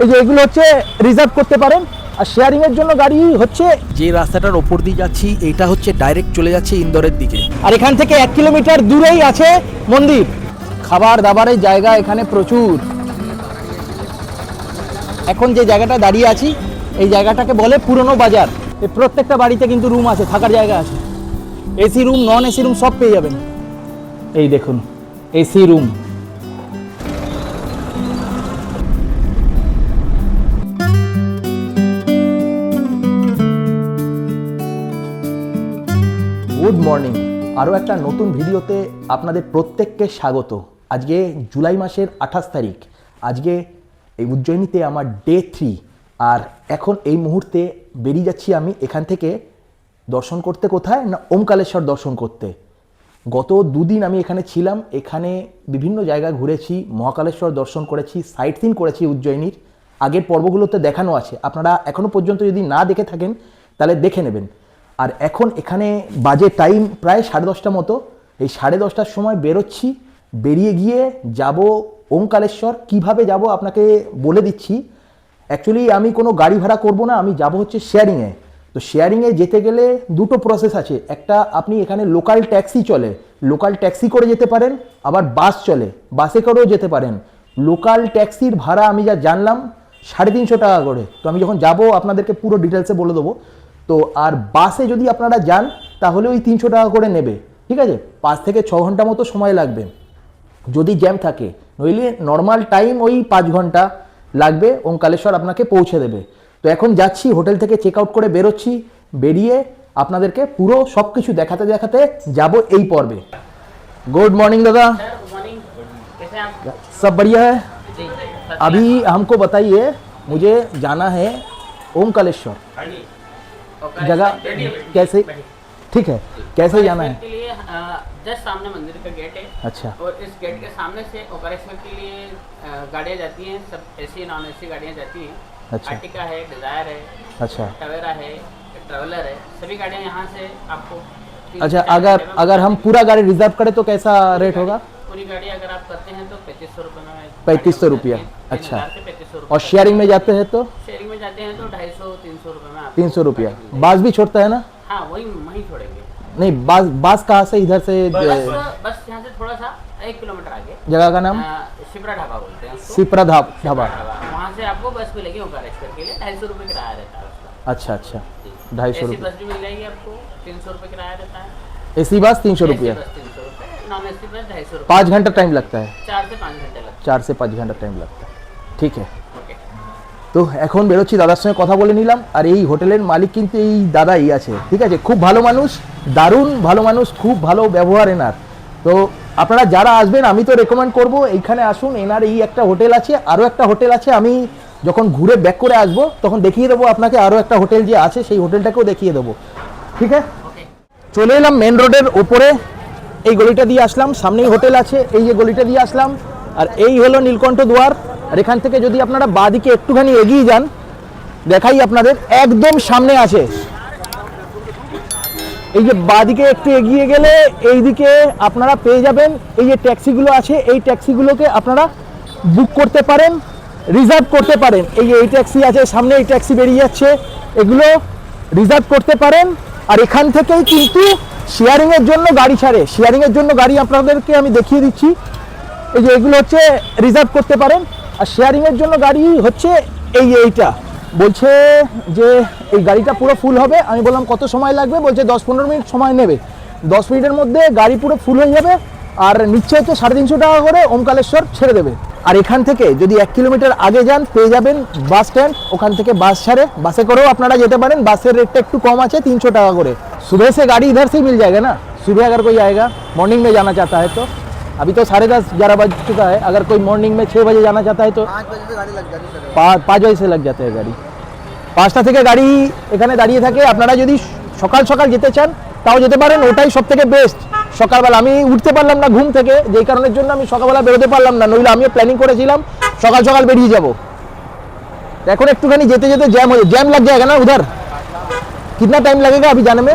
এই যে এগুলো হচ্ছে রিজার্ভ করতে পারেন। আর শেয়ারিং এর জন্য গাড়ি হচ্ছে যে রাস্তাটার ওপর দিয়ে যাচ্ছি এটা হচ্ছে ডাইরেক্ট চলে যাচ্ছে ইন্দোরের দিকে। আর এখান থেকে 1 কিলোমিটার দূরেই আছে মন্দির। খাবার দাবারের জায়গা এখানে প্রচুর। এখন যে জায়গাটা দাঁড়িয়ে আছি এই জায়গাটাকে বলে পুরনো বাজার। এই প্রত্যেকটা বাড়িতে কিন্তু রুম আছে, থাকার জায়গা আছে। AC room, non AC room সব পেয়ে যাবেন। এই দেখুন এসি রুম। গুড মর্নিং, আরও একটা নতুন ভিডিওতে আপনাদের প্রত্যেককে স্বাগত। আজকে জুলাই মাসের 28 তারিখ। আজকে এই উজ্জয়িনীতে আমার ডে 3। আর এখন এই মুহূর্তে বেরিয়ে যাচ্ছি আমি এখান থেকে দর্শন করতে। কোথায় না, ওমকালেশ্বর দর্শন করতে। গত দুদিন আমি এখানে ছিলাম, এখানে বিভিন্ন জায়গা ঘুরেছি, মহাকালেশ্বর দর্শন করেছি, সাইট সিন করেছি উজ্জয়িনীর। আগের পর্বগুলোতে দেখানো আছে, আপনারা এখনও পর্যন্ত যদি না দেখে থাকেন তাহলে দেখে নেবেন। আর এখন এখানে বাজে টাইম প্রায় 10:30 মতো। এই 10:30টার সময় বেরোচ্ছি। বেরিয়ে গিয়ে যাব ওমকালেশ্বর। কিভাবে যাব আপনাকে বলে দিচ্ছি। অ্যাকচুয়ালি আমি কোনো গাড়ি ভাড়া করব না, আমি যাব হচ্ছে শেয়ারিংয়ে। তো শেয়ারিংয়ে যেতে গেলে দুটো প্রসেস আছে। একটা, আপনি এখানে লোকাল ট্যাক্সি চলে, লোকাল ট্যাক্সি করে যেতে পারেন। আবার বাস চলে, বাসে করেও যেতে পারেন। লোকাল ট্যাক্সির ভাড়া আমি যা জানলাম 350 টাকা করে। তো আমি যখন যাব আপনাদেরকে পুরো ডিটেলসে বলে দেবো। তো আর বাসে যদি আপনারা যান তাহলে ওই 300 টাকা করে নেবে, ঠিক আছে। 5 থেকে 6 ঘন্টা মতো সময় লাগবে যদি জ্যাম থাকে, নইলে নর্মাল টাইম ওই 5 ঘন্টা লাগবে। ওমকালেশ্বর আপনাকে পৌঁছে দেবে। তো এখন যাচ্ছি, হোটেল থেকে চেক আউট করে বেরোচ্ছি। বেরিয়ে আপনাদেরকে পুরো সব কিছু দেখাতে দেখাতে যাব এই পর্বে। गुड मॉर्निंग दादा, सब बढ़िया है। अभी हमको बताइए, मुझे जाना है ओमकालेश्वर। जगह कैसे, ठीक है, कैसे जाना है? के लिए जस्ट सामने मंदिर का गेट है। अच्छा, और इस गेट के सामने से ओमकारेश्वर के लिए गाड़ियाँ जाती हैं, सब एसी नॉन एसी गाड़ियाँ जाती हैं। अच्छा। आर्टिका है, डिजायर है, अच्छा, टवेरा है, ट्रेवलर है, सभी गाड़ियाँ यहाँ से आपको अच्छा। अगर हम पूरा गाड़ी रिजर्व करें तो कैसा रेट होगा? पूरी गाड़ी अगर आप करते हैं तो 3500 रुपये में 3500 रुपया। 3000 अच्छा, से 3500 और शेयरिंग में जाते हैं तो शेयरिंग में जाते हैं तो 250-300 रुपये में आपको 300 रुपया। बास भी छोड़ता है ना? हाँ, वही वहीं छोड़ेंगे। नहीं, बास कहाँ से? इधर से बस यहाँ से थोड़ा सा 1 किलोमीटर आगे जगह का नाम शिप्रा ढाबा बोलते हैं उसको। सिपरा ढाबा। वहाँ से आपको बस मिलेगी ओमकारेश्वर के लिए। 250 रुपये किराया रहता है उसका। अच्छा अच्छा, 250 एसी रुपये। बस भी मिल जाएगी आपको, 300 रुपये किराया रहता है। एसी बस 300 एसी रुपया। बस 300 रुपये, नॉन एसी बस 250 रुपये। 5 घंटा टाइम लगता है, 4 से 5 घंटे लगता 4 से 5 घंटा টাইম লাগবে, ঠিক আছে। है। ओके। তো এখন বেরোচ্ছি, দাদার সঙ্গে কথা বলে নিলাম। আর এই হোটেলের মালিক কিন্তু এই দাদাই আছে, ঠিক আছে। খুব ভালো মানুষ, দারুণ ভালো মানুষ, খুব ভালো ব্যবহার এনার। তো আপনারা যারা আসবেন আমি তো রেকমেন্ড করব এইখানে আসুন। এনার এই একটা হোটেল আছে, আরও একটা হোটেল আছে। আমি যখন ঘুরে ব্যাক করে আসবো তখন দেখিয়ে দেবো আপনাকে। আরও একটা হোটেল যে আছে সেই হোটেলটাকেও দেখিয়ে দেবো, ঠিক আছে। চলে এলাম মেন রোডের ওপরে। এই গলিটা দিয়ে আসলাম, সামনেই হোটেল আছে। এই যে গলিটা দিয়ে আসলাম, আর এই হলো নীলকণ্ঠ দুয়ার। আর এখান থেকে যদি আপনারা বাঁদিকে একটুখানি এগিয়ে যান, দেখাই আপনাদের, একদম সামনে আছে। এই যে বাঁদিকে একটু এগিয়ে গেলে এইদিকে আপনারা পেয়ে যাবেন এই যে ট্যাক্সিগুলো আছে। এই ট্যাক্সিগুলোকে আপনারা বুক করতে পারেন, রিজার্ভ করতে পারেন। এই যে এই ট্যাক্সি আছে সামনে, এই ট্যাক্সি বেরিয়ে যাচ্ছে, এগুলো রিজার্ভ করতে পারেন। আর এখান থেকেই কিন্তু শেয়ারিংয়ের জন্য গাড়ি ছাড়ে। শেয়ারিংয়ের জন্য গাড়ি আপনাদেরকে আমি দেখিয়ে দিচ্ছি। এই যে এগুলো হচ্ছে রিজার্ভ করতে পারেন। আর শেয়ারিংয়ের জন্য গাড়ি হচ্ছে এইটা। বলছে যে এই গাড়িটা পুরো ফুল হবে। আমি বললাম কত সময় লাগবে? বলছে 10-15 মিনিট সময় নেবে। 10 মিনিটের মধ্যে গাড়ি পুরো ফুল হয়ে যাবে। আর নিচ্ছে হচ্ছে 350 টাকা করে, ওমকালেশ্বর ছেড়ে দেবে। আর এখান থেকে যদি 1 কিলোমিটার আগে যান পেয়ে যাবেন বাস স্ট্যান্ড, ওখান থেকে বাস ছাড়ে। বাসে করেও আপনারা যেতে পারেন, বাসের রেটটা একটু কম আছে, 300 টাকা করে। सुबह से गाड़ी इधर से ही मिल जाएगा ना। सुबह अगर कोई आएगा, मॉर्निंग में जाना चाहता है तो अभी तो 10:30-11 बज चुका है। अगर कोई मॉर्निंग में 6 बजे जाना चाहता है तो 5 बजे से गाड़ी लग जाती है। 5 बजे से लग जाते हैं गाड़ी। 5টা থেকে গাড়ি এখানে দাঁড়িয়ে থাকে। আপনারা যদি সকাল সকাল যেতে চান তাও যেতে পারেন, ওটাই সব থেকে বেস্ট। সকালবেলা আমি উঠতে পারলাম না ঘুম থেকে, যেই কারণের জন্য আমি সকালবেলা বেরোতে পারলাম না। নইলে আমিও প্ল্যানিং করেছিলাম সকাল সকাল বেরিয়ে যাব। এখন একটুখানি যেতে যেতে जैम लग जाएगा ना उधर। कितना टाइम लगेगा अभी जाने में?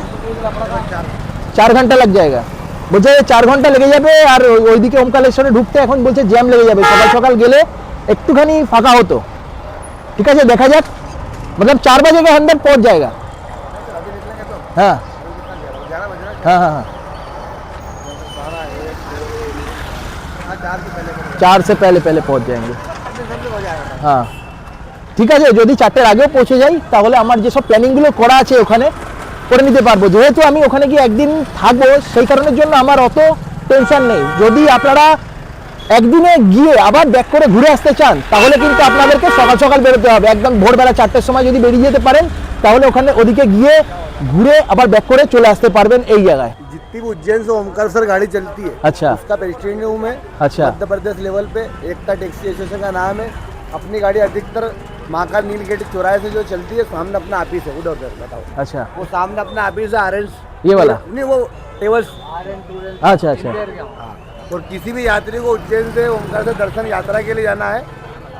4 ঘন্টা लग जाएगा। বলছে 4 ঘন্টা লেগে যাবে। আর ওইদিকে ওমকালেশ্বরে ঢুকতে এখন বলছে জ্যাম লেগে যাবে। সকাল সকাল গেলে একটুখানি ফাঁকা হতো। ठीक है देखा जाए, मतलब 4 बजे के अंदर पहुंच जाएगा। हाँ हाँ हाँ हाँ 4 से पहले पहुंच जाएंगे। হ্যাঁ ঠিক আছে, যদি 4টের আগেও পৌঁছে যাই তাহলে আমার যেসব প্ল্যানিংগুলো করা আছে ওখানে করে নিতে পারবো। যেহেতু আমি ওখানে গিয়ে একদিন থাকবো সেই কারণের জন্য আমার অত টেনশন নেই। যদি আপনারা একদিনে গিয়ে আবার ব্যাক করে ঘুরে আসতে চান তাহলে কিন্তু আপনাদেরকে সকাল সকাল বেরোতে হবে। একদম ভোরবেলা 4টের সময় যদি বেরিয়ে যেতে পারেন তাহলে ওখানে ওদিকে গিয়ে ঘুরে আবার ব্যাক করে চলে আসতে পারবেন এই জায়গায়। जितनी भी उज्जैन से ओमकारेश्वर गाड़ी चलती है, अच्छा। उसका पेडिस्ट्रियन रूम है। अच्छा। मध्य प्रदेश लेवल पे एकता टैक्सी एसोसिएशन का नाम है। अपनी गाड़ी अधिकतर महाकाल नील गेट चौराहे से जो चलती है, सामने अपना ऑफिस है, उधर बताओ। अच्छा वो सामने अपना ऑफिस है आर ये वाला? नहीं, वो टेबल्स। अच्छा अच्छा हाँ, और किसी भी यात्री को उज्जैन से ओमकारेश्वर दर्शन यात्रा के लिए जाना है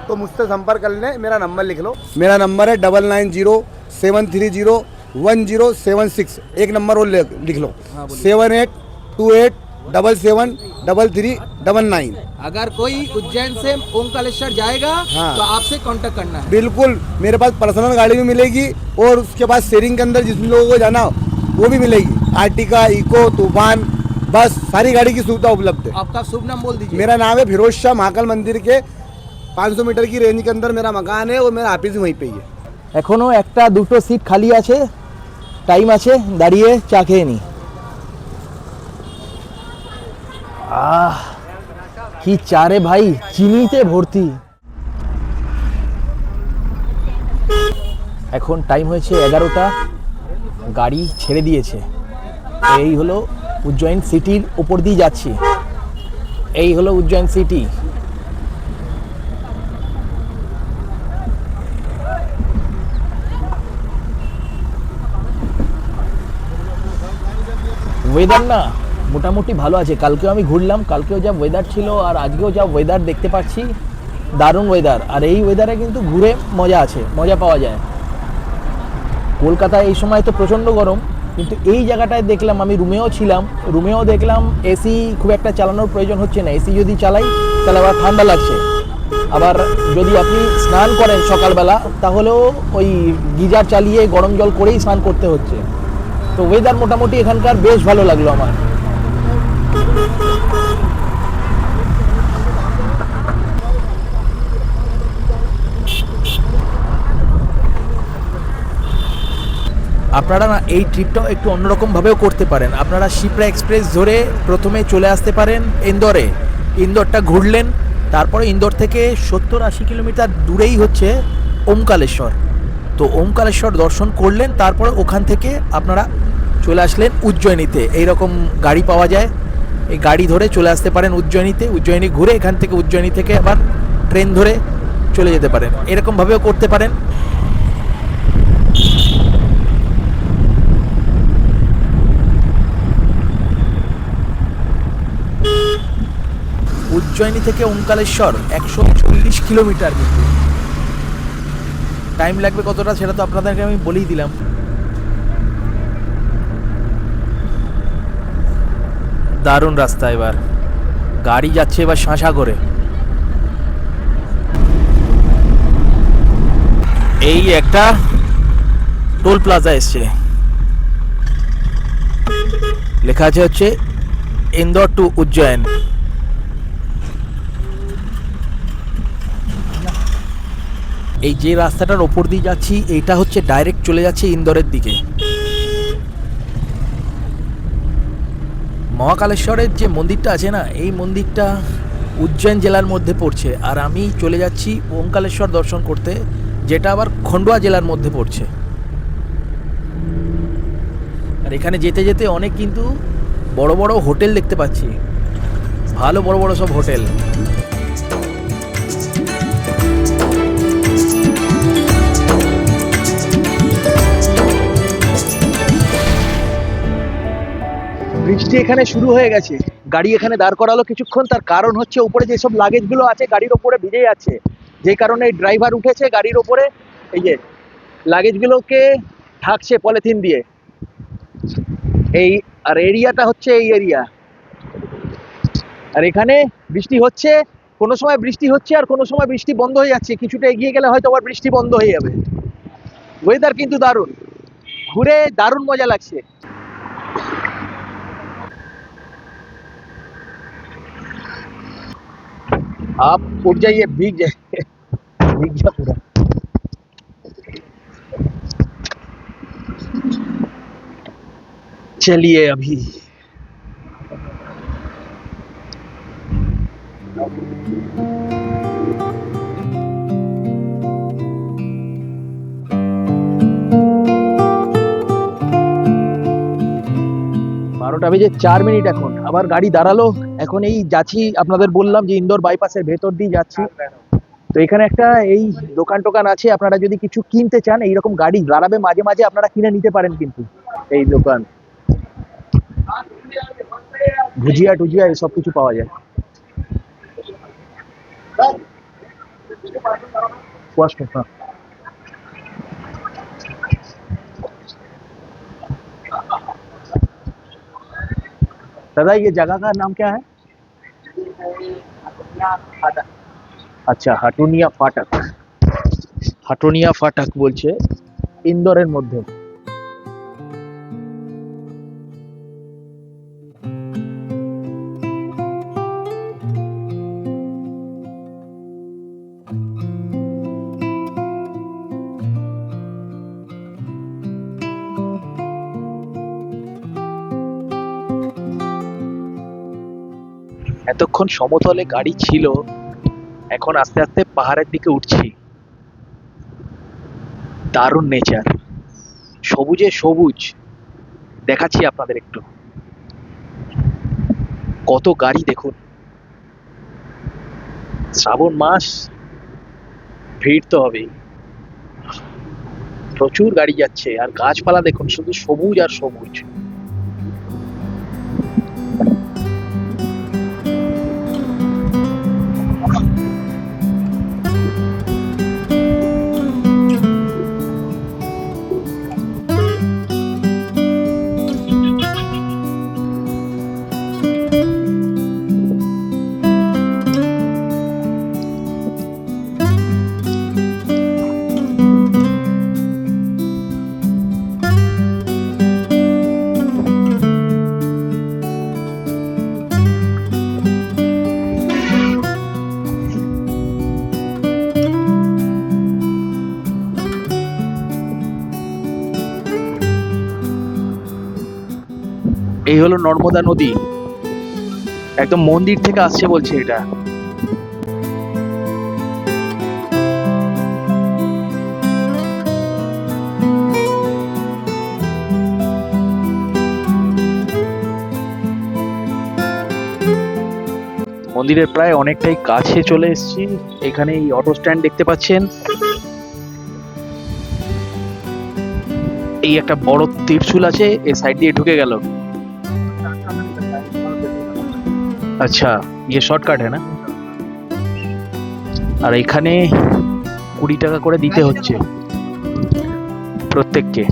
तो मुझसे संपर्क कर लें। मेरा नंबर लिख लो। मेरा नंबर है 9907301076। एक नंबर और लिख लो, 7828773399। अगर कोई उज्जैन से ओमकारेश्वर जाएगा हाँ। तो आपसे कांटेक्ट करना है। बिल्कुल, मेरे पास पर्सनल गाड़ी भी मिलेगी और उसके बाद शेयरिंग के अंदर जिन लोगों को जाना हो वो भी मिलेगी। आर्टिका, इको, तूफान, बस सारी गाड़ी की सुविधा उपलब्ध है। आपका शुभ नाम बोल दीजिए। मेरा नाम है फिरोज शाह। महाकाल मंदिर के 500 मीटर की रेंज के अंदर मेरा मकान है और मेरा ऑफिस भी वहीं पे ही है। এখনো একটা দুটো সিট খালি আছে, টাইম আছে, দাঁড়িয়ে চা খেয়ে নি। কি চা রে ভাই, চিনিতে ভর্তি। এখন টাইম হয়েছে 11টা, গাড়ি ছেড়ে দিয়েছে। এই হলো উজ্জয়ন সিটির উপর দিয়ে যাচ্ছি। এই হলো উজ্জয়ন সিটি। ওয়েদার না মোটামুটি ভালো আছে। কালকেও আমি ঘুরলাম, কালকেও যা ওয়েদার ছিল আর আজকেও যা ওয়েদার দেখতে পাচ্ছি, দারুণ ওয়েদার। আর এই ওয়েদারে কিন্তু ঘুরে মজা আছে, মজা পাওয়া যায়। কলকাতায় এই সময় তো প্রচণ্ড গরম, কিন্তু এই জায়গাটায় দেখলাম, আমি রুমেও ছিলাম, রুমেও দেখলাম এসি খুব একটা চালানোর প্রয়োজন হচ্ছে না। এসি যদি চালাই তাহলে আবার ঠান্ডা লাগছে। আবার যদি আপনি স্নান করেন সকালবেলা তাহলেও ওই গিজার চালিয়ে গরম জল করেই স্নান করতে হচ্ছে। তো ওয়েদার মোটামুটি এখানকার বেশ ভালো লাগলো আমার। আপনারা না এই ট্রিপটাও একটু অন্যরকমভাবেও করতে পারেন। আপনারা শিপ্রা এক্সপ্রেস ধরে প্রথমে চলে আসতে পারেন ইন্দোরে। ইন্দোরটা ঘুরলেন, তারপরে ইন্দোর থেকে 70-80 কিলোমিটার দূরেই হচ্ছে ওমকারেশ্বর। তো ওমকারেশ্বর দর্শন করলেন, তারপরে ওখান থেকে আপনারা চলে আসলেন উজ্জয়িনীতে। এইরকম গাড়ি পাওয়া যায়, এই গাড়ি ধরে চলে আসতে পারেন উজ্জয়িনীতে। উজ্জয়িনী ঘুরে এখান থেকে উজ্জয়িনী থেকে আবার ট্রেন ধরে চলে যেতে পারেন। এরকমভাবেও করতে পারেন। উজ্জয়িনী থেকে ওমকারেশ্বর 140 কিলোমিটার। কিন্তু টাইম লাগবে কতটা সেটা তো আপনাদেরকে আমি বলেই দিলাম। দারুণ রাস্তা। এবার গাড়ি যাচ্ছে এবার শাঁসা করে। এই একটা টোল প্লাজা এসছে, লেখা আছে হচ্ছে ইন্দোর টু উজ্জয়ন। এই যে রাস্তাটার ওপর দিয়ে যাচ্ছি এইটা হচ্ছে ডাইরেক্ট চলে যাচ্ছে ইন্দোরের দিকে। মহাকালেশ্বরের যে মন্দিরটা আছে না, এই মন্দিরটা উজ্জয়ন জেলার মধ্যে পড়ছে। আর আমি চলে যাচ্ছি ওমকারেশ্বর দর্শন করতে, যেটা আবার খন্ডোয়া জেলার মধ্যে পড়ছে। আর এখানে যেতে যেতে অনেক কিন্তু বড় বড় হোটেল দেখতে পাচ্ছি, ভালো বড় বড় সব হোটেল। বৃষ্টি এখানে শুরু হয়ে গেছে, গাড়ি এখানে দাঁড় করালো কিছুক্ষণ। তার কারণ হচ্ছে উপরে যেসব লাগেজগুলো আছে গাড়ির ওপরে ভিজে যাচ্ছে, যে কারণে ড্রাইভার উঠেছে গাড়ির ওপরে, এই যে লাগেজগুলোকে ঢাকছে পলিথিন দিয়ে। এই আর এরিয়াটা হচ্ছে এই এরিয়া। আর এখানে বৃষ্টি হচ্ছে, কোনো সময় বৃষ্টি হচ্ছে আর কোনো সময় বৃষ্টি বন্ধ হয়ে যাচ্ছে, কিছুটা এগিয়ে গেলে হয়তো আবার বৃষ্টি বন্ধ হয়ে যাবে। ওয়েদার কিন্তু দারুণ, ঘুরে দারুণ মজা লাগছে। आप उठ जाइए, भीग जाइए, भीग गया पूरा। चलिए अभी বারোটা বেজে 4 মিনিট, এখন আবার গাড়ি দাঁড়ালো। এখন এই যাচ্ছি, আপনাদের বললাম যে ইন্দোর বাইপাসের ভেতর দিয়ে যাচ্ছি। তো এখানে একটা এই দোকান টোকান আছে, আপনারা যদি কিছু কিনতে চান, এইরকম গাড়ি দাঁড়াবে মাঝে মাঝে, আপনারা কিনে নিতে পারেন। কিন্তু এই দোকান ভুজিয়া টুজিয়া এই সব কিছু পাওয়া যায়। Wash me, हाँ। दादा ये जगह का नाम क्या है? अच्छा, হাটুনিয়া ফাটাক। হাটুনিয়া ফাটাক বলছে ইন্দোরের মধ্যে। এতক্ষণ সমতলে গাড়ি ছিল, এখন আস্তে আস্তে পাহাড়ের দিকে উঠছি। দারুণ নেচার, সবুজে সবুজ। দেখাচ্ছি আপনাদের একটু, কত গাড়ি দেখুন। শ্রাবণ মাস, ভিড় তো হবেই। প্রচুর গাড়ি যাচ্ছে, আর গাছপালা দেখুন, শুধু সবুজ আর সবুজ। এই হলো নর্মদা নদী, একদম মন্দির থেকে আসছে বলছে এটা। মন্দিরের প্রায় অনেকটাই কাছে চলে এসেছি। এখানে এই অটো স্ট্যান্ড দেখতে পাচ্ছেন, এই একটা বড় ত্রিশূল আছে, এই সাইড দিয়ে ঢুকে গেল। আচ্ছা, ये শর্টকাট है না? আর এখানে 20 টাকা করে দিতে হচ্ছে প্রত্যেককে।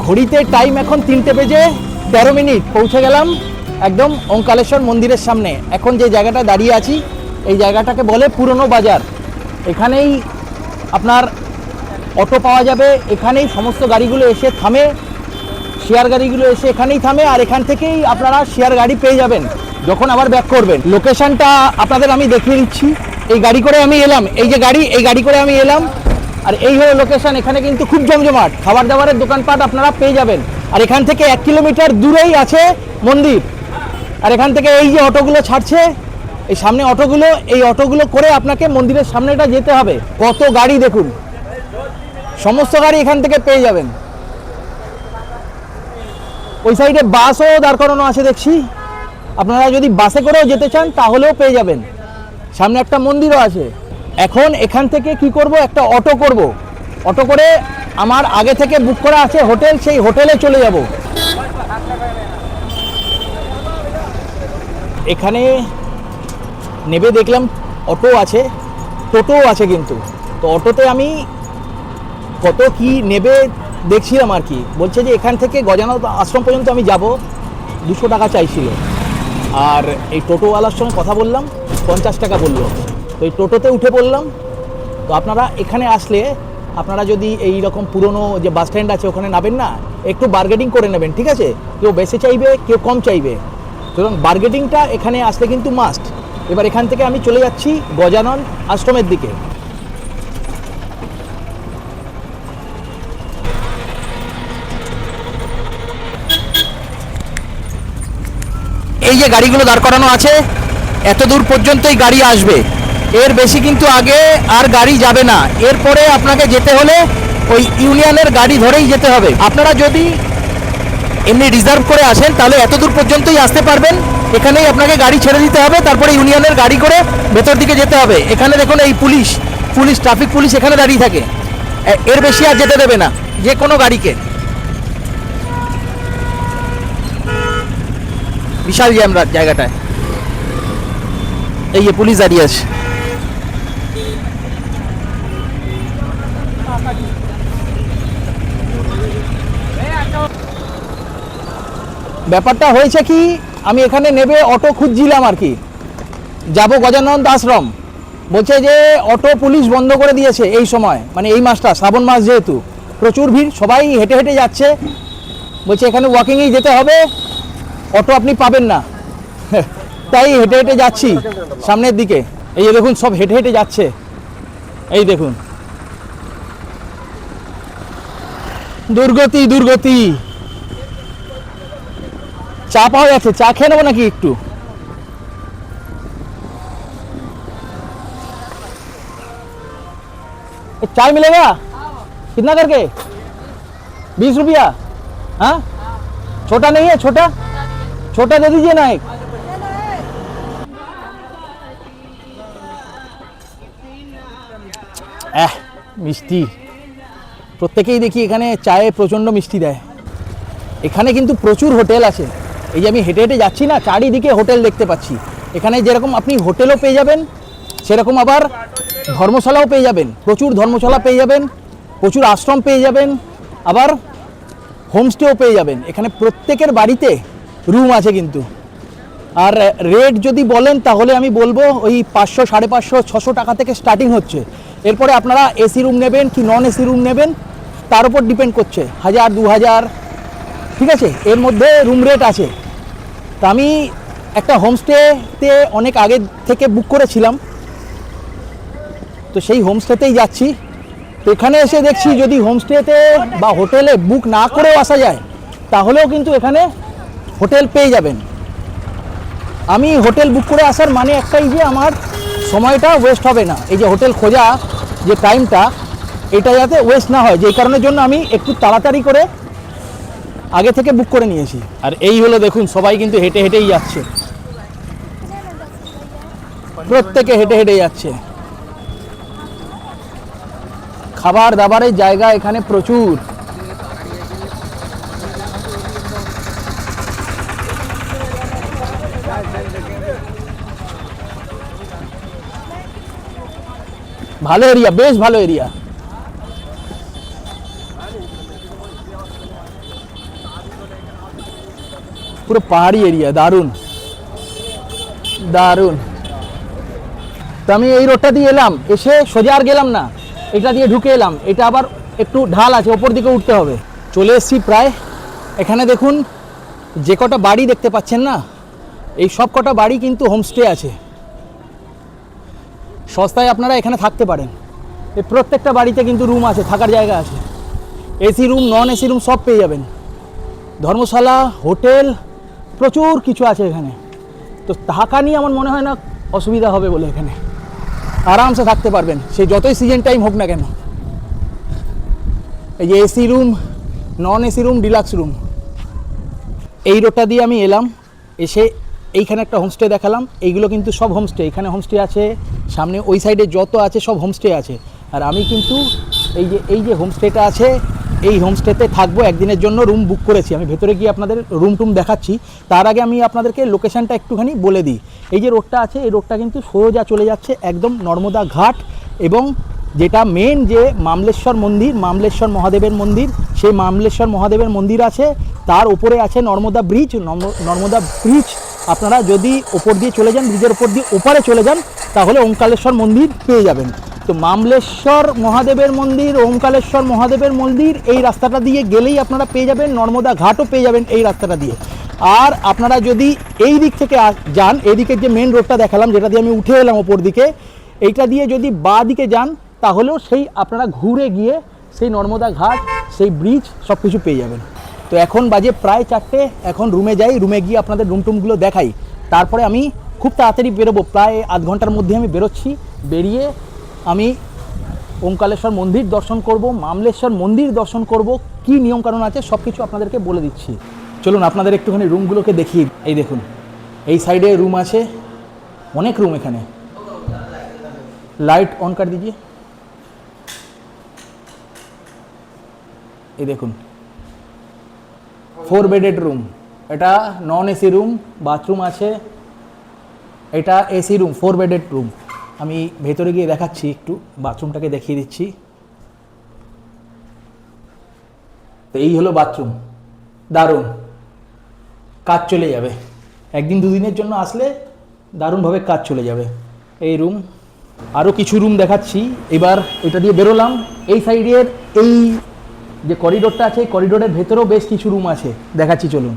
ঘড়িতে টাইম এখন 3টে বেজে 13 মিনিট। পৌঁছে গেলাম একদম ওঙ্কারেশ্বর মন্দিরের সামনে। এখন যে জায়গাটা দাঁড়িয়ে আছি, এই জায়গাটাকে বলে পুরনো বাজার। এখানেই আপনার অটো পাওয়া যাবে, এখানেই সমস্ত গাড়িগুলো এসে থামে, শেয়ার গাড়িগুলো এসে এখানেই থামে, আর এখান থেকেই আপনারা শেয়ার গাড়ি পেয়ে যাবেন যখন আবার ব্যাক করবেন। লোকেশনটা আপনাদের আমি দেখিয়ে দিচ্ছি। এই গাড়ি করে আমি এলাম, এই যে গাড়ি, এই গাড়ি করে আমি এলাম, আর এই হলো লোকেশন। এখানে কিন্তু খুব জমজমাট, খাবার দাবারের দোকানপাট আপনারা পেয়ে যাবেন। আর এখান থেকে 1 কিলোমিটার দূরেই আছে মন্দির। আর এখান থেকে এই যে অটোগুলো ছাড়ছে, এই সামনে অটোগুলো, এই অটোগুলো করে আপনাকে মন্দিরের সামনেটা যেতে হবে। কত গাড়ি দেখুন, সমস্ত গাড়ি এখান থেকে পেয়ে যাবেন। ওই সাইডে বাসও দাঁড় করানো আছে দেখছি, আপনারা যদি বাসে করেও যেতে চান তাহলেও পেয়ে যাবেন। সামনে একটা মন্দিরও আছে। এখন এখান থেকে কি করব, একটা অটো করব। অটো করে আমার আগে থেকে বুক করা আছে হোটেল, সেই হোটেলে চলে যাব। এখানে নেবে দেখলাম অটো আছে, টোটোও আছে কিন্তু। তো অটোতে আমি কত কি নেবে দেখছিলাম আর কি, বলছে যে এখান থেকে গজানন্দ আশ্রম পর্যন্ত আমি যাব, 200 টাকা চাইছিল। আর এই টোটোওয়ালার সঙ্গে কথা বললাম, 50 টাকা বললো। তো এই টোটোতে উঠে পড়লাম। তো আপনারা এখানে আসলে আপনারা যদি এই রকম পুরনো যে বাস স্ট্যান্ড আছে ওখানে নামেন না, একটু বার্গেটিং করে নেবেন, ঠিক আছে? কেউ বেশি চাইবে, কেউ কম চাইবে, সুতরাং বার্গেটিংটা এখানে আসলে কিন্তু মাস্ট। এবার এখান থেকে আমি চলে যাচ্ছি গজানন আশ্রমের দিকে। এই যে গাড়িগুলো দাঁড় করানো আছে, এত দূর পর্যন্তই গাড়ি আসবে, এর বেশি কিন্তু আগে আর গাড়ি যাবে না। এরপরে আপনাকে যেতে হলে ওই ইউনিয়নের গাড়ি ধরেই যেতে হবে। আপনারা যদি এমনি রিজার্ভ করে আসেন তাহলে এত দূর পর্যন্তই আসতে পারবেন, এখানেই আপনাকে গাড়ি ছেড়ে দিতে হবে, তারপরে ইউনিয়নের গাড়ি করে ভেতর দিকে যেতে হবে। এখানে দেখুন এই পুলিশ ট্রাফিক পুলিশ এখানে দাঁড়িয়ে থাকে, এর বেশি আর যেতে দেবে না যে কোনো গাড়িকে। বিশাল জ্যাম জায়গাটায়, এই যে পুলিশ দাঁড়িয়ে আছে। ব্যাপারটা হয়েছে কি, আমি এখানে নেবে অটো খুঁজছিলাম আর কি, যাব গজানন্দ আশ্রম। বলছে যে অটো পুলিশ বন্ধ করে দিয়েছে এই সময়, মানে এই মাসটা শ্রাবণ মাস যেহেতু প্রচুর ভিড়, সবাই হেঁটে হেঁটে যাচ্ছে। বলছে এখানে ওয়াকিংয়েই যেতে হবে, অটো আপনি পাবেন না। তাই হেঁটে হেঁটে যাচ্ছি সামনের দিকে। এই যে দেখুন সব হেঁটে হেঁটে যাচ্ছে, এই দেখুন দুর্গতি দুর্গতি। চা পাওয়া যাচ্ছে, চা খেয়ে নেবো নাকি একটু? चाय मिलेगा? कितना करके? 20 रुपया। हाँ, छोटा नहीं है? छोटा छोटा दे दीजिए ना एक। মিষ্টি প্রত্যেকেই দেখি এখানে চায়ে প্রচণ্ড মিষ্টি দেয়। এখানে কিন্তু প্রচুর হোটেল আছে। এই যে আমি হেঁটে হেঁটে যাচ্ছি না, চারিদিকে হোটেল দেখতে পাচ্ছি। এখানে যেরকম আপনি হোটেলও পেয়ে যাবেন, সেরকম আবার ধর্মশালাও পেয়ে যাবেন, প্রচুর ধর্মশালা পেয়ে যাবেন, প্রচুর আশ্রম পেয়ে যাবেন, আবার হোমস্টেও পেয়ে যাবেন। এখানে প্রত্যেকের বাড়িতে রুম আছে কিন্তু। আর রেট যদি বলেন তাহলে আমি বলবো ওই 500, 550, 600 টাকা থেকে স্টার্টিং হচ্ছে। এরপরে আপনারা এসি রুম নেবেন কি নন এসি রুম নেবেন তার উপর ডিপেন্ড করছে, 1000, 2000, ঠিক আছে, এর মধ্যে রুম রেট আছে। তা আমি একটা হোমস্টেতে অনেক আগে থেকে বুক করেছিলাম, তো সেই হোমস্টেতেই যাচ্ছি। তো এখানে এসে দেখছি যদি হোমস্টেতে বা হোটেলে বুক না করেও আসা যায় তাহলেও কিন্তু এখানে হোটেল পেয়ে যাবেন। আমি হোটেল বুক করে আসার মানে একটাই যে আমার সময়টা ওয়েস্ট হবে না, এই যে হোটেল খোঁজা যে টাইমটা, এটা যাতে ওয়েস্ট না হয়, যেই কারণের জন্য আমি একটু তাড়াতাড়ি করে আগে থেকে বুক করে নিয়েছি। আর এই হলো দেখুন সবাই কিন্তু হেঁটে হেঁটেই যাচ্ছে, প্রত্যেকে হেঁটে হেঁটে যাচ্ছে। খাবার দাবারের জায়গা এখানে প্রচুর। ভালো এরিয়া, বেশ ভালো এরিয়া। পুরো পাহাড়ি এরিয়া, দারুণ দারুণ। তো আমি এই রোডটা দিয়ে এলাম, এসে সোজা আর গেলাম না, এটা দিয়ে ঢুকে এলাম। এটা আবার একটু ঢাল আছে, ওপর দিকে উঠতে হবে। চলে এসেছি প্রায়। এখানে দেখুন যে কটা বাড়ি দেখতে পাচ্ছেন না, এই সব কটা বাড়ি কিন্তু হোমস্টে আছে। সস্তায় আপনারা এখানে থাকতে পারেন। এই প্রত্যেকটা বাড়িতে কিন্তু রুম আছে, থাকার জায়গা আছে, AC room non AC room সব পেয়ে যাবেন। ধর্মশালা, হোটেল, প্রচুর কিছু আছে এখানে। তো থাকা নিয়ে আমার মনে হয় না অসুবিধা হবে বলে, এখানে আরামসে থাকতে পারবেন, সে যতই সিজন টাইম হোক না কেন। এই যে AC room, non AC room, deluxe room. এই রোডটা দিয়ে আমি এলাম, এসে এইখানে একটা হোমস্টে দেখালাম। এইগুলো কিন্তু সব হোমস্টে, এখানে হোমস্টে আছে, সামনে ওই সাইডে যত আছে সব হোমস্টে আছে। আর আমি কিন্তু এই যে হোমস্টেটা আছে, এই হোমস্টেতে থাকবো একদিনের জন্য, রুম বুক করেছি। আমি ভেতরে গিয়ে আপনাদের রুম টুম দেখাচ্ছি। তার আগে আমি আপনাদেরকে লোকেশানটা একটুখানি বলে দিই। এই যে রোডটা আছে, এই রোডটা কিন্তু সোজা চলে যাচ্ছে একদম নর্মদা ঘাট এবং যেটা মেন যে মামলেশ্বর মন্দির, মামলেশ্বর মহাদেবের মন্দির, সেই মামলেশ্বর মহাদেবের মন্দির আছে, তার উপরে আছে নর্মদা ব্রিজ। নর্মদা ব্রিজ আপনারা যদি ওপর দিয়ে চলে যান, ব্রিজের ওপর দিয়ে ওপারে চলে যান, তাহলে ওঙ্কারেশ্বর মন্দির পেয়ে যাবেন। তো মামলেশ্বর মহাদেবের মন্দির, ওঙ্কারেশ্বর মহাদেবের মন্দির, এই রাস্তাটা দিয়ে গেলেই আপনারা পেয়ে যাবেন। নর্মদা ঘাটও পেয়ে যাবেন এই রাস্তাটা দিয়ে। আর আপনারা যদি এই দিক থেকে যান, এই দিকের যে মেন রোডটা দেখালাম, যেটা দিয়ে আমি উঠে এলাম ওপর দিকে, এইটা দিয়ে যদি বাঁ দিকে যান, তাহলেও সেই আপনারা ঘুরে গিয়ে সেই নর্মদা ঘাট, সেই ব্রিজ সব কিছু পেয়ে যাবেন। তো এখন বাজে প্রায় 4টে, এখন রুমে যাই, রুমে গিয়ে আপনাদের রুম টুমগুলো দেখাই। তারপরে আমি খুব তাড়াতাড়ি বেরোবো, প্রায় আধ ঘন্টার মধ্যে আমি বেরোচ্ছি। বেরিয়ে আমি ওঙ্কারেশ্বর মন্দির দর্শন করব, মামলেশ্বর মন্দির দর্শন করব, কি নিয়মকানুন আছে সব কিছু আপনাদেরকে বলে দিচ্ছি। চলুন আপনাদের একটুখানি রুমগুলোকে দেখি। এই দেখুন, এই সাইডে রুম আছে, অনেক রুম এখানে। লাইট অন কর দিজিয়ে। এই দেখুন 4 বেডেড রুম, এটা নন এসি রুম, বাথরুম আছে। এটা এসি রুম, 4 বেডেড রুম। আমি ভেতরে গিয়ে দেখাচ্ছি, একটু বাথরুমটাকে দেখিয়ে দিচ্ছি। তো এই হলো বাথরুম, দারুণ, কাজ চলে যাবে। একদিন দুদিনের জন্য আসলে দারুণভাবে কাজ চলে যাবে। এই রুম, আরও কিছু রুম দেখাচ্ছি। এবার এটা দিয়ে বেরোলাম, এই সাইডের এই যে করিডোরটা আছে, এই করিডোরের ভেতরেও বেশ কিছু রুম আছে, দেখাচ্ছি চলুন।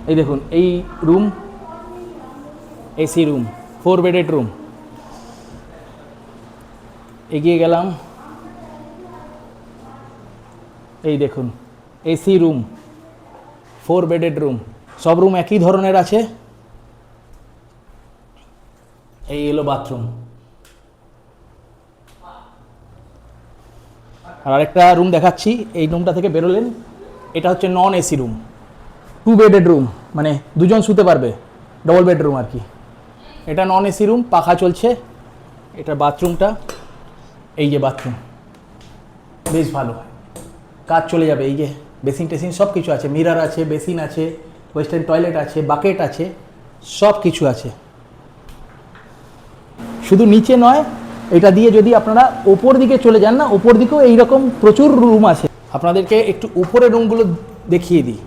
এই দেখুন, এই room AC room, 4 bedded room. এগিয়ে গেলাম, এই দেখুন এসি রুম, 4 বেডেড রুম। সব রুম একই ধরনের আছে। এই এলো বাথরুম। আর আরেকটা রুম দেখাচ্ছি, এই রুমটা থেকে বেরোলেন, এটা হচ্ছে non AC room, 2 bedded room, মানে দুজন শুতে পারবে, ডবল বেডরুম আর কি। এটা নন এসি রুম, পাখা চলছে। এটা বাথরুমটা, এই যে বাথরুম, বেশ ভালো, কাজ চলে যাবে। এই যে বেসিন টেসিন সব কিছু আছে, মিরর আছে, বেসিন আছে, ওয়েস্টার্ন টয়লেট আছে, বাকেট আছে, সব কিছু আছে। শুধু নিচে নয়, এটা দিয়ে যদি আপনারা ওপর দিকে চলে যান না, ওপর দিকেও এইরকম প্রচুর রুম আছে। আপনাদেরকে একটু উপরে রুমগুলো দেখিয়ে দিই।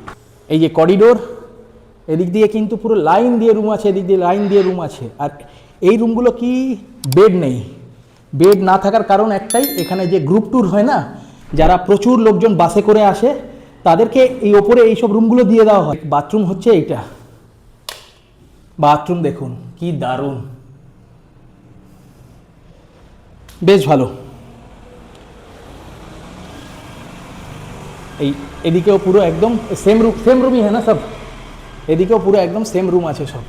এই যে করিডোর, এদিক দিয়ে কিন্তু পুরো লাইন দিয়ে রুম আছে, এদিক দিয়ে লাইন দিয়ে রুম আছে। আর এই রুমগুলো কি বেড নেই, বেড না থাকার কারণ একটাই, এখানে যে গ্রুপ ট্যুর হয় না, যারা প্রচুর লোকজন বাসে করে আসে, তাদেরকে এই ওপরে এইসব রুমগুলো দিয়ে দেওয়া হয়। বাথরুম হচ্ছে এইটা, বাথরুম দেখুন কি দারুণ, বেশ ভালো। এই এদিকেও পুরো একদম সেম রুমই হ্যাঁ না সব, এদিকেও পুরো একদম সেম রুম আছে সব।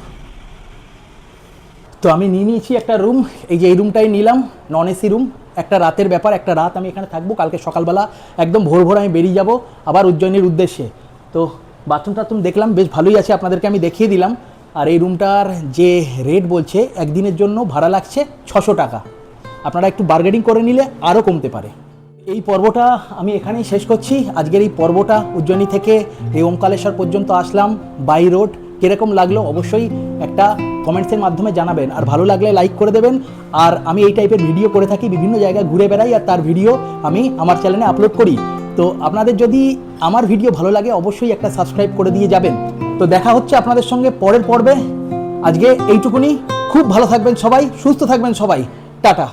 তো আমি নিয়ে নিয়েছি একটা রুম, এই যে এই রুমটাই নিলাম, নন এসি রুম। একটা রাতের ব্যাপার, একটা রাত আমি এখানে থাকবো, কালকে সকালবেলা একদম ভোর ভোর আমি বেরিয়ে যাব আবার উজ্জয়িনীর উদ্দেশ্যে। তো বাথরুম টাথরুম দেখলাম বেশ ভালোই আছে, আপনাদেরকে আমি দেখিয়ে দিলাম। আর এই রুমটার যে রেট বলছে, একদিনের জন্য ভাড়া লাগছে 600 টাকা। আপনারা একটু বার্গেনিং করে নিলে আরও কমতে পারে। এই পর্বটা আমি এখানেই শেষ করছি। আজকের এই পর্বটা উজ্জয়িনী থেকে এই ওঙ্কারেশ্বর পর্যন্ত আসলাম বাই রোড। কীরকম লাগলো অবশ্যই একটা কমেন্টসের মাধ্যমে জানাবেন, আর ভালো লাগলে লাইক করে দেবেন। আর আমি এই টাইপের ভিডিও করে থাকি, বিভিন্ন জায়গায় ঘুরে বেড়াই, আর তার ভিডিও আমি আমার চ্যানেলে আপলোড করি। তো আপনাদের যদি আমার ভিডিও ভালো লাগে, অবশ্যই একটা সাবস্ক্রাইব করে দিয়ে যাবেন। তো দেখা হচ্ছে আপনাদের সঙ্গে পরের পর্বে। আজকে এইটুকুনি, খুব ভালো থাকবেন সবাই, সুস্থ থাকবেন সবাই, টাটা।